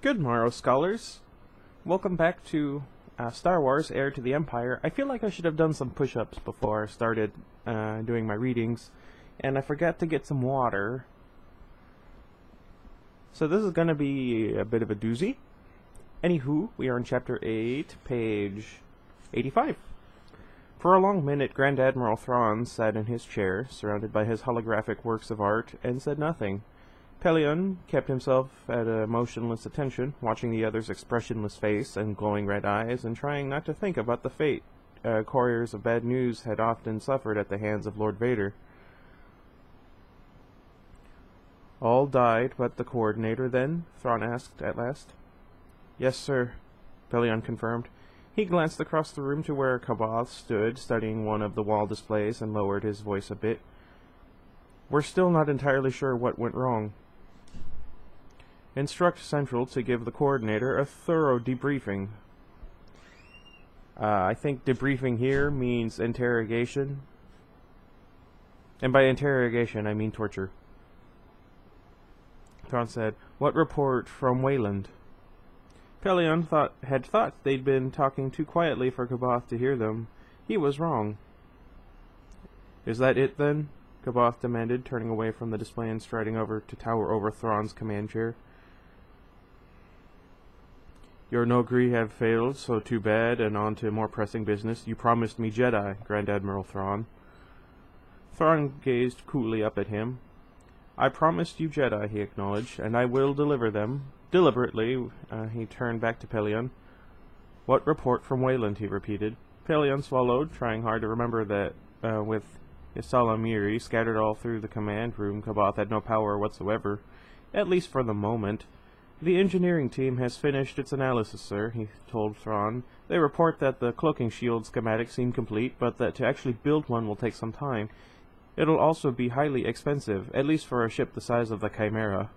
Good morrow, scholars. Welcome back to Star Wars: Heir to the Empire. I feel like I should have done some push-ups before I started doing my readings, and I forgot to get some water. So this is going to be a bit of a doozy. Anywho, we are in Chapter 8, page 85. For a long minute, Grand Admiral Thrawn sat in his chair, surrounded by his holographic works of art, and said nothing. Pelion kept himself at a motionless attention, watching the other's expressionless face and glowing red eyes, and trying not to think about the fate couriers of bad news had often suffered at the hands of Lord Vader. All died but the Coordinator, then? Thrawn asked at last. Yes, sir, Pelion confirmed. He glanced across the room to where Kaboth stood, studying one of the wall displays, and lowered his voice a bit. We're still not entirely sure what went wrong. Instruct Central to give the Coordinator a thorough debriefing. I think debriefing here means interrogation. And by interrogation, I mean torture. Thrawn said, What report from Wayland? Pelion had thought they'd been talking too quietly for Kaboth to hear them. He was wrong. Is that it, then? Kaboth demanded, turning away from the display and striding over to tower over Thrawn's command chair. Your Nogri have failed, so too bad, and on to more pressing business. You promised me Jedi, Grand Admiral Thrawn. Thrawn gazed coolly up at him. I promised you Jedi, he acknowledged, and I will deliver them. Deliberately, he turned back to Pelion. What report from Wayland, he repeated. Pelion swallowed, trying hard to remember that, with Isala Miri scattered all through the command room, Kaboth had no power whatsoever, at least for the moment. The engineering team has finished its analysis, sir, he told Thrawn. They report that the cloaking shield schematic seem complete, but that to actually build one will take some time. It'll also be highly expensive, at least for a ship the size of the Chimera.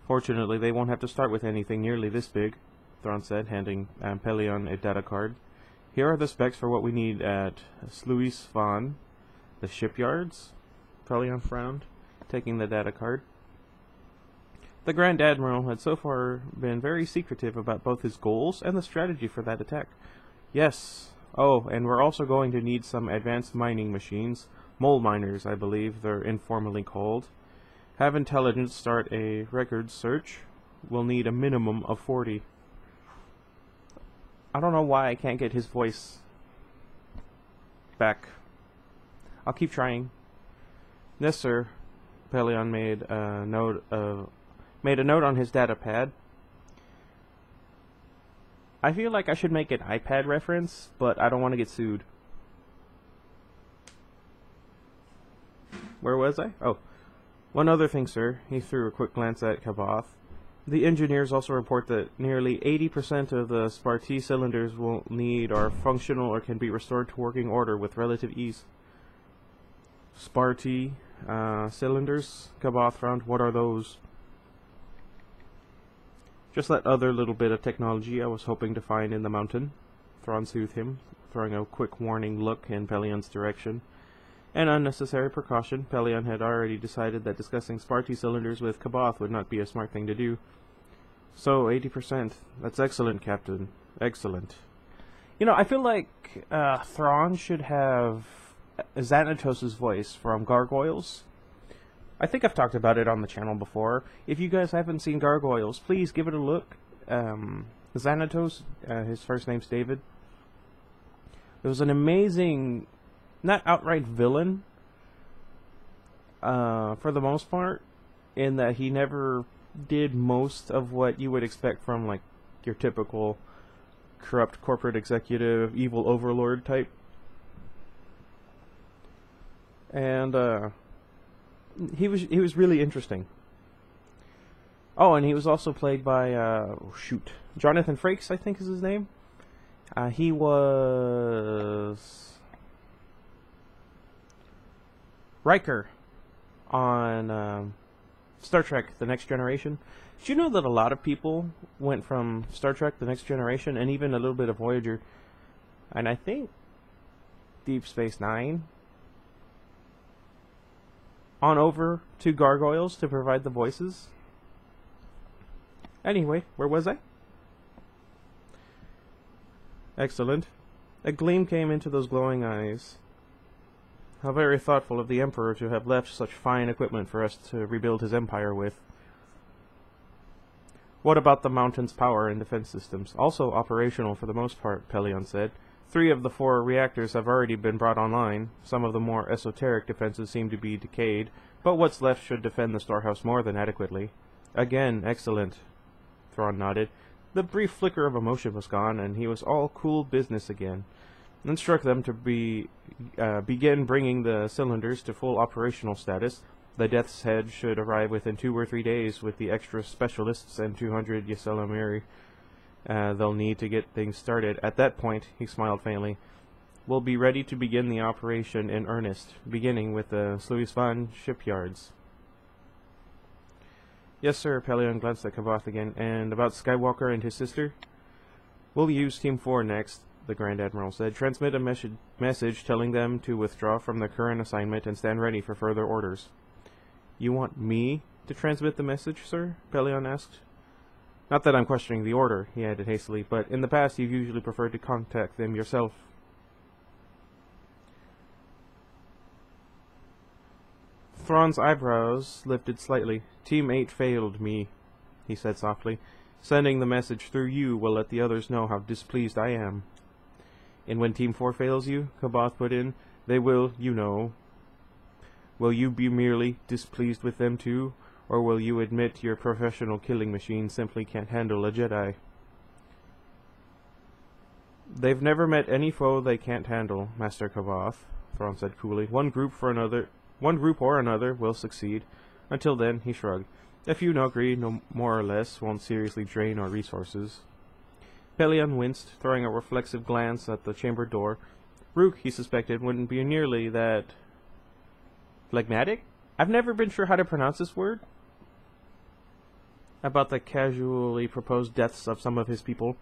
Fortunately, they won't have to start with anything nearly this big, Thrawn said, handing Pelion a data card. Here are the specs for what we need at Sluis Van. The shipyards? Pelion frowned, taking the data card. The Grand Admiral had so far been very secretive about both his goals and the strategy for that attack. Yes. Oh, and we're also going to need some advanced mining machines. Mole miners, I believe they're informally called. Have intelligence start a record search. We'll need a minimum of 40. I don't know why I can't get his voice back. I'll keep trying. Yes, sir. Pelion made a note on his data pad. I feel like I should make an iPad reference, but I don't want to get sued. Where was I? Oh. One other thing, sir. He threw a quick glance at Kaboth. The engineers also report that nearly 80% of the Sparti cylinders we'll need are functional or can be restored to working order with relative ease. Sparti cylinders? Kaboth frowned. What are those? Just that other little bit of technology I was hoping to find in the mountain. Thrawn soothed him, throwing a quick warning look in Pelion's direction. An unnecessary precaution. Pelion had already decided that discussing Sparti cylinders with Kaboth would not be a smart thing to do. So, 80%. That's excellent, Captain. Excellent. You know, I feel like Thrawn should have Xanatos' voice from Gargoyles. I think I've talked about it on the channel before. If you guys haven't seen Gargoyles, please give it a look. Xanatos, his first name's David. It was an amazing, not outright villain, for the most part, in that he never did most of what you would expect from, like, your typical corrupt corporate executive, evil overlord type. And, he was really interesting. Oh, and he was also played by, Jonathan Frakes, I think is his name. He was Riker on Star Trek The Next Generation. Did you know that a lot of people went from Star Trek The Next Generation, and even a little bit of Voyager, and I think Deep Space Nine, on over to Gargoyles to provide the voices? Anyway, where was I? Excellent. A gleam came into those glowing eyes. How very thoughtful of the Emperor to have left such fine equipment for us to rebuild his empire with. What about the mountain's power and defense systems? Also operational for the most part, Pelion said. 3 of the 4 reactors have already been brought online. Some of the more esoteric defenses seem to be decayed, but what's left should defend the storehouse more than adequately. Again, excellent. Thrawn nodded. The brief flicker of emotion was gone, and he was all cool business again. Instruct them to begin bringing the cylinders to full operational status. The Death's Head should arrive within 2 or 3 days with the extra specialists and 200 Ysalamiri they'll need to get things started. At that point, he smiled faintly, we'll be ready to begin the operation in earnest, beginning with the Sluisvan shipyards. Yes, sir, Pelion glanced at Kavath again. And about Skywalker and his sister? We'll use Team 4 next, the Grand Admiral said. Transmit a message telling them to withdraw from their current assignment and stand ready for further orders. You want me to transmit the message, sir? Pelion asked. Not that I'm questioning the order, he added hastily, but in the past you've usually preferred to contact them yourself. Thrawn's eyebrows lifted slightly. Team 8 failed me, he said softly. Sending the message through you will let the others know how displeased I am. And when Team 4 fails you, Kavath put in, they will, you know. Will you be merely displeased with them too, or will you admit your professional killing machine simply can't handle a Jedi? They've never met any foe they can't handle, Master Kavath, Thrawn said coolly. One group or another will succeed. Until then, he shrugged. A few Nogri, no more or less, won't seriously drain our resources. Pelion winced, throwing a reflexive glance at the chamber door. Rook, he suspected, wouldn't be nearly that phlegmatic? I've never been sure how to pronounce this word. About the casually proposed deaths of some of his people.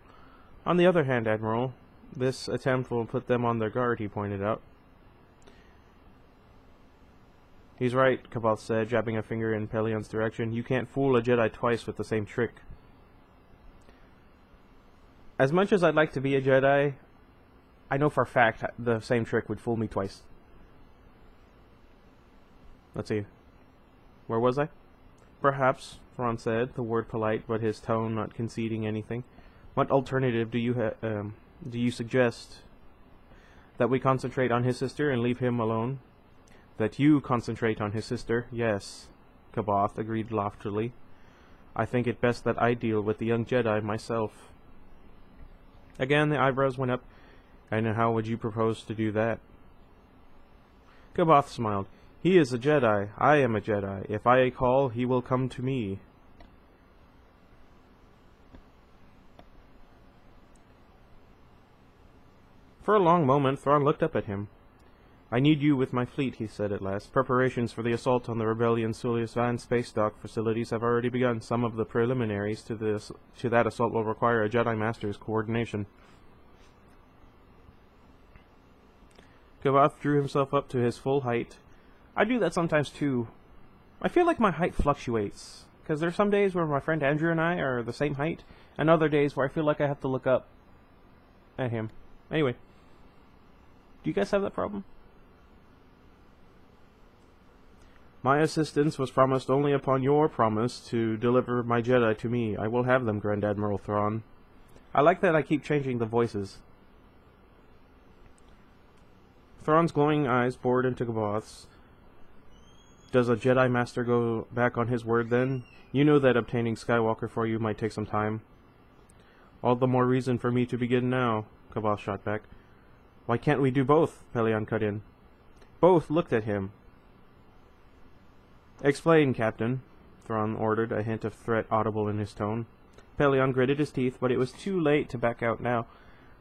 On the other hand, Admiral, this attempt will put them on their guard, he pointed out. He's right, Kavath said, jabbing a finger in Pelion's direction. You can't fool a Jedi twice with the same trick. As much as I'd like to be a Jedi, I know for a fact the same trick would fool me twice. Let's see. Where was I? Perhaps, Thrawn said, the word polite, but his tone not conceding anything. What alternative do you suggest? That we concentrate on his sister and leave him alone? That you concentrate on his sister, yes, Kavath agreed loftily. I think it best that I deal with the young Jedi myself. Again, the eyebrows went up. And how would you propose to do that? Kavath smiled. He is a Jedi. I am a Jedi. If I call, he will come to me. For a long moment, Thrawn looked up at him. I need you with my fleet, he said at last. Preparations for the assault on the Rebellion's Sulius-Van space dock facilities have already begun. Some of the preliminaries to that assault will require a Jedi Master's coordination. Kavath drew himself up to his full height. I do that sometimes too. I feel like my height fluctuates, because there are some days where my friend Andrew and I are the same height, and other days where I feel like I have to look up at him. Anyway, do you guys have that problem? My assistance was promised only upon your promise to deliver my Jedi to me. I will have them, Grand Admiral Thrawn. I like that I keep changing the voices. Thrawn's glowing eyes bored into Kavath's. Does a Jedi Master go back on his word then? You know that obtaining Skywalker for you might take some time. All the more reason for me to begin now, Kavath shot back. Why can't we do both? Pelion cut in. Both looked at him. Explain, Captain, Thrawn ordered, a hint of threat audible in his tone. Pelion gritted his teeth, but it was too late to back out now.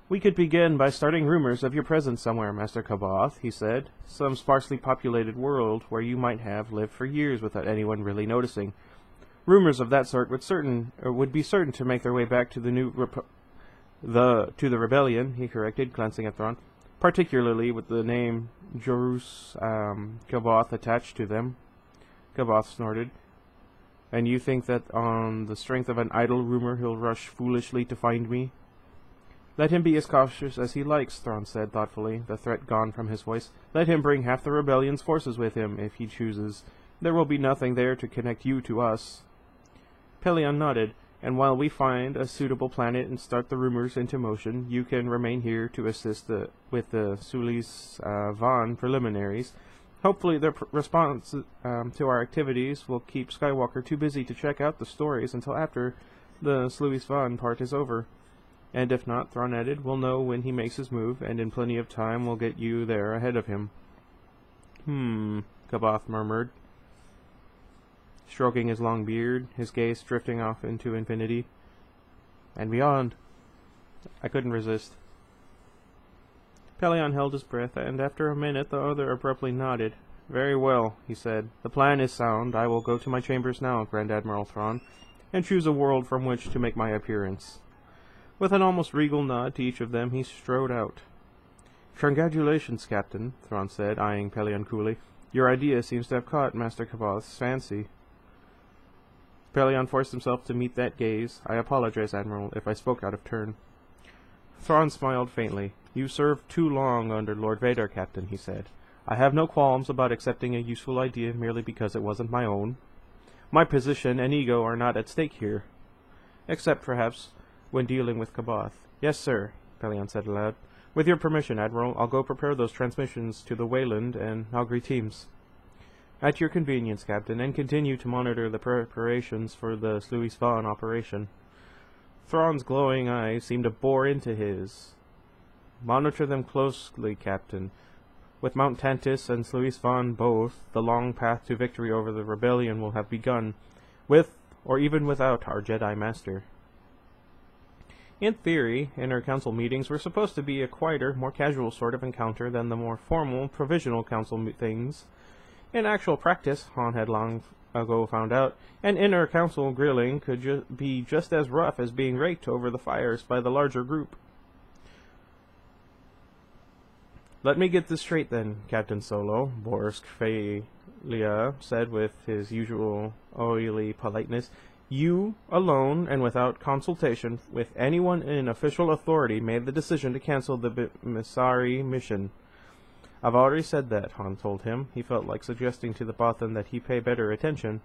We could begin by starting rumors of your presence somewhere, Master Kavath, he said. Some sparsely populated world where you might have lived for years without anyone really noticing. Rumors of that sort would be certain to make their way back to the Rebellion, he corrected, glancing at Thrawn, particularly with the name Jorus Kavath attached to them. Kavath snorted. And you think that on the strength of an idle rumor he'll rush foolishly to find me? Let him be as cautious as he likes, Thrawn said thoughtfully, the threat gone from his voice. Let him bring half the rebellion's forces with him, if he chooses. There will be nothing there to connect you to us. Pellaeon nodded. And while we find a suitable planet and start the rumors into motion, you can remain here to assist with the Sulis Van preliminaries. Hopefully their response to our activities will keep Skywalker too busy to check out the stories until after the Sulis Van part is over. And if not, Thrawn added, we'll know when he makes his move, and in plenty of time we'll get you there ahead of him. Kaboth murmured, stroking his long beard, his gaze drifting off into infinity and beyond. I couldn't resist. Pellaeon held his breath, and after a minute the other abruptly nodded. Very well, he said. The plan is sound. I will go to my chambers now, Grand Admiral Thrawn, and choose a world from which to make my appearance. With an almost regal nod to each of them, he strode out. Congratulations, Captain, Thrawn said, eyeing Pellaeon coolly. Your idea seems to have caught Master Kaboth's fancy. Pellaeon forced himself to meet that gaze. I apologize, Admiral, if I spoke out of turn. Thrawn smiled faintly. You served too long under Lord Vader, Captain, he said. I have no qualms about accepting a useful idea merely because it wasn't my own. My position and ego are not at stake here. Except, perhaps, when dealing with Kaboth. Yes, sir, Pellaeon said aloud. With your permission, Admiral, I'll go prepare those transmissions to the Wayland and Nagri teams. At your convenience, Captain, and continue to monitor the preparations for the Sluis Van operation. Thrawn's glowing eyes seemed to bore into his. Monitor them closely, Captain. With Mount Tantis and Sluis Van both, the long path to victory over the rebellion will have begun, with or even without our Jedi Master. In theory, inner council meetings were supposed to be a quieter, more casual sort of encounter than the more formal, provisional council things. In actual practice, Han had long ago found out, an inner council grilling could be just as rough as being raked over the fires by the larger group. Let me get this straight then, Captain Solo, Borsk Phalia said with his usual oily politeness. You, alone, and without consultation with anyone in official authority, made the decision to cancel the Misari mission. I've already said that, Han told him. He felt like suggesting to the Bothan that he pay better attention.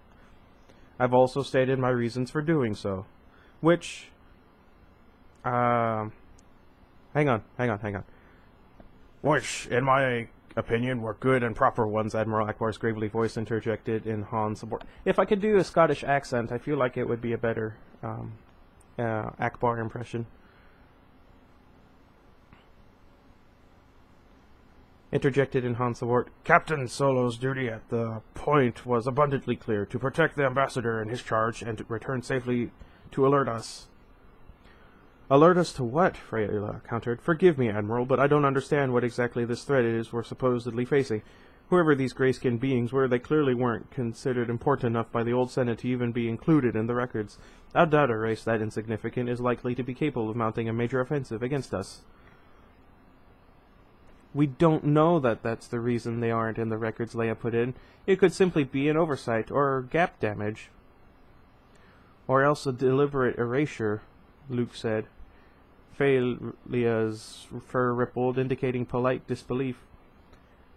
I've also stated my reasons for doing so. Which... Hang on. Which, in my opinion, were good and proper ones, Admiral Akbar's gravely voice interjected in Han's support. If I could do a Scottish accent, I feel like it would be a better Akbar impression. Interjected in Han's support. Captain Solo's duty at the point was abundantly clear, to protect the ambassador and his charge, and to return safely to alert us. Alert us to what? Freya countered. Forgive me, Admiral, but I don't understand what exactly this threat is we're supposedly facing. Whoever these gray-skinned beings were, they clearly weren't considered important enough by the old Senate to even be included in the records. I doubt a race that insignificant is likely to be capable of mounting a major offensive against us. We don't know that that's the reason they aren't in the records, Leia put in. It could simply be an oversight, or gap damage. Or else a deliberate erasure, Luke said. Phalia's fur rippled, indicating polite disbelief.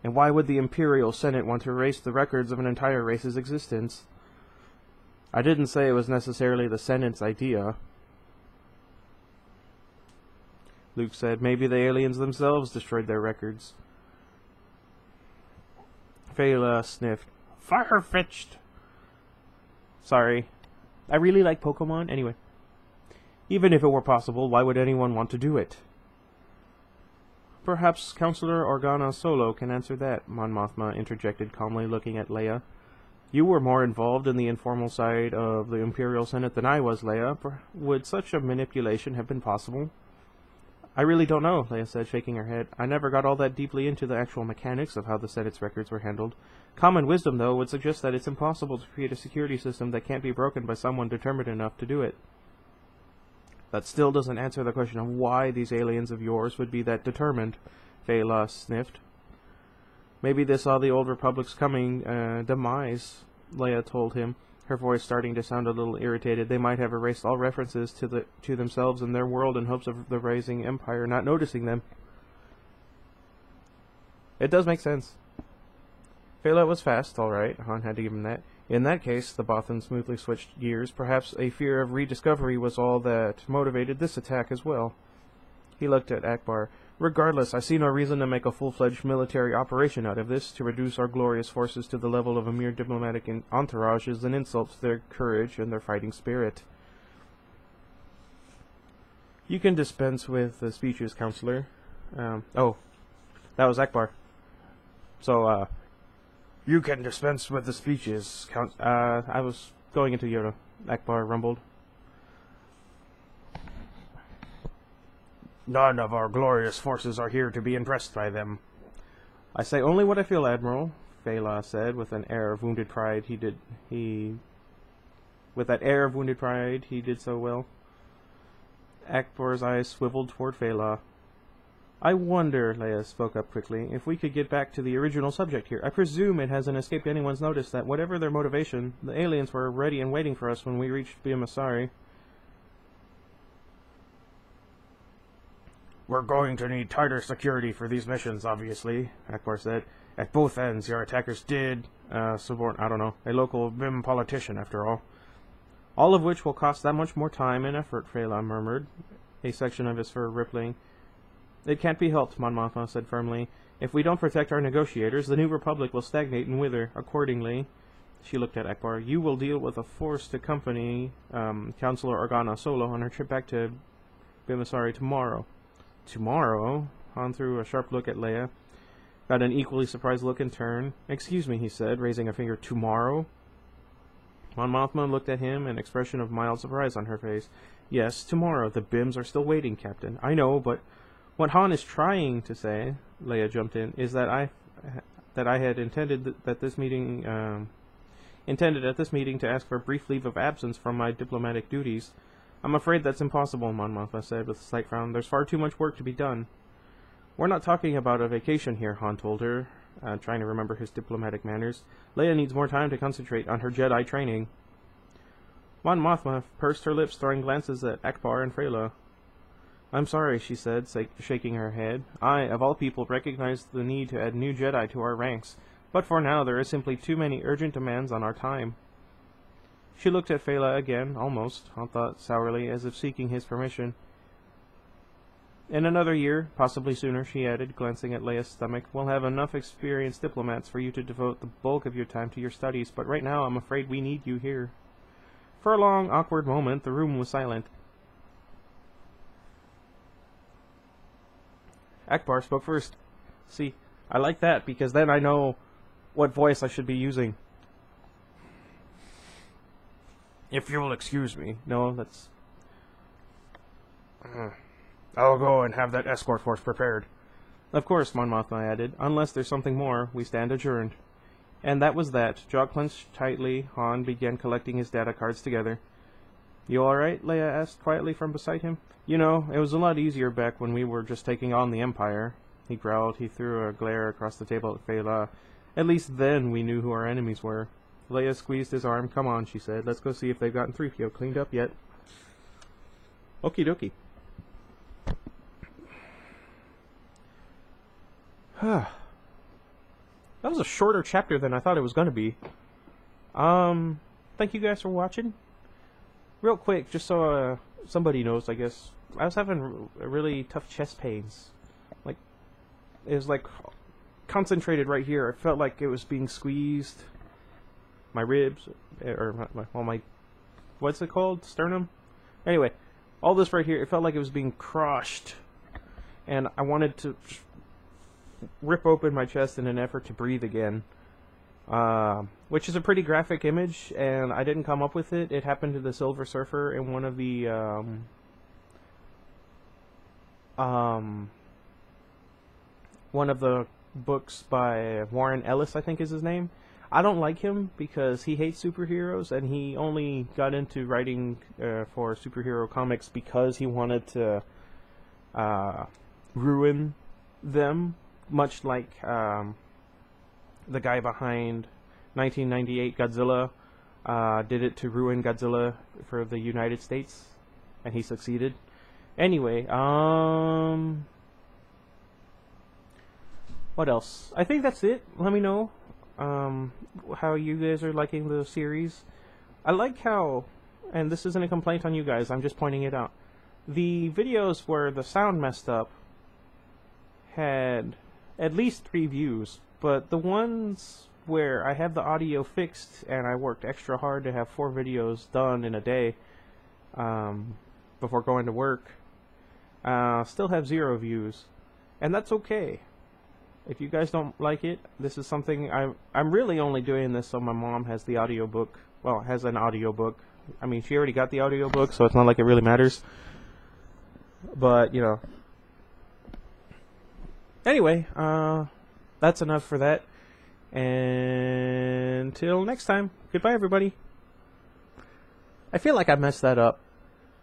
And why would the Imperial Senate want to erase the records of an entire race's existence? I didn't say it was necessarily the Senate's idea. Luke said, maybe the aliens themselves destroyed their records. Phalia sniffed. Far-fetched. Sorry. I really like Pokemon. Anyway. Even if it were possible, why would anyone want to do it? Perhaps Counselor Organa Solo can answer that, Mon Mothma interjected calmly, looking at Leia. You were more involved in the informal side of the Imperial Senate than I was, Leia. Would such a manipulation have been possible? I really don't know, Leia said, shaking her head. I never got all that deeply into the actual mechanics of how the Senate's records were handled. Common wisdom, though, would suggest that it's impossible to create a security system that can't be broken by someone determined enough to do it. That still doesn't answer the question of why these aliens of yours would be that determined, Phalia sniffed. Maybe they saw the Old Republic's coming demise, Leia told him, her voice starting to sound a little irritated. They might have erased all references to themselves and their world in hopes of the rising empire not noticing them. It does make sense. Fela was fast, all right. Han had to give him that. In that case, the Bothan smoothly switched gears. Perhaps a fear of rediscovery was all that motivated this attack as well. He looked at Akbar. Regardless, I see no reason to make a full-fledged military operation out of this. To reduce our glorious forces to the level of a mere diplomatic entourage is an insult to their courage and their fighting spirit. You can dispense with the speeches, Counselor. Oh, that was Akbar. So, you can dispense with the speeches, I was going into Yoda. Akbar rumbled. None of our glorious forces are here to be impressed by them. I say only what I feel, Admiral, Fela said with an air of wounded pride. With that air of wounded pride, he did so well. Akbar's eyes swiveled toward Fela. I wonder, Leia spoke up quickly, if we could get back to the original subject here. I presume it hasn't escaped anyone's notice that whatever their motivation, the aliens were ready and waiting for us when we reached Bimasari. We're going to need tighter security for these missions, obviously, Akbar said. At both ends, your attackers did suborn, a local Bim politician, after all. All of which will cost that much more time and effort, Fela murmured, a section of his fur rippling. It can't be helped, Mon Mothma said firmly. If we don't protect our negotiators, the New Republic will stagnate and wither. Accordingly, she looked at Akbar, you will deal with a force to accompany Counselor Organa solo on her trip back to Bimasari tomorrow. Tomorrow? Han threw a sharp look at Leia. Got an equally surprised look in turn. Excuse me, he said, raising a finger. Tomorrow? Mon Mothma looked at him, an expression of mild surprise on her face. Yes, tomorrow. The Bims are still waiting, Captain. I know, but what Han is trying to say, Leia jumped in, is that I had intended at this meeting to ask for a brief leave of absence from my diplomatic duties. I'm afraid that's impossible, Mon Mothma said with a slight frown. There's far too much work to be done. We're not talking about a vacation here, Han told her, trying to remember his diplomatic manners. Leia needs more time to concentrate on her Jedi training. Mon Mothma pursed her lips, throwing glances at Akbar and Fela. I'm sorry, she said, shaking her head. I, of all people, recognize the need to add new Jedi to our ranks, but for now there are simply too many urgent demands on our time. She looked at Fela again, almost, Han thought sourly, as if seeking his permission. In another year, possibly sooner, she added, glancing at Leia's stomach, we'll have enough experienced diplomats for you to devote the bulk of your time to your studies, but right now I'm afraid we need you here. For a long, awkward moment, the room was silent. Akbar spoke first. See, I like that, because then I know what voice I should be using. If you'll excuse me. No, that's... I'll go and have that escort force prepared. Of course, Mon Mothma added. Unless there's something more, we stand adjourned. And that was that. Jaw clenched tightly, Han began collecting his data cards together. You alright? Leia asked quietly from beside him. You know, it was a lot easier back when we were just taking on the Empire. He growled. He threw a glare across the table at Fela. At least then we knew who our enemies were. Leia squeezed his arm. Come on, she said. Let's go see if they've gotten 3PO cleaned up yet. Okie dokie. That was a shorter chapter than I thought it was going to be. Thank you guys for watching. Real quick, just so somebody knows, I guess, I was having really tough chest pains. Like, it was like concentrated right here. I felt like it was being squeezed. My ribs, or my what's it called? Sternum? Anyway, all this right here, it felt like it was being crushed. And I wanted to rip open my chest in an effort to breathe again. Which is a pretty graphic image, and I didn't come up with it. It happened to the Silver Surfer in one of the, one of the books by Warren Ellis, I think is his name. I don't like him because he hates superheroes, and he only got into writing for superhero comics because he wanted to ruin them, much like the guy behind 1998 Godzilla did it to ruin Godzilla for the United States, and he succeeded. Anyway, what else? I think that's it. Let me know how you guys are liking the series. I like how, and this isn't a complaint on you guys, I'm just pointing it out. The videos where the sound messed up had at least 3 views, but the ones where I have the audio fixed and I worked extra hard to have 4 videos done in a day before going to work, still have 0 views, and that's okay. If you guys don't like it, this is something I'm really only doing this so my mom has the audiobook. Well, has an audiobook. I mean, she already got the audiobook, so it's not like it really matters. But, you know. Anyway, that's enough for that. And until next time, goodbye everybody. I feel like I messed that up.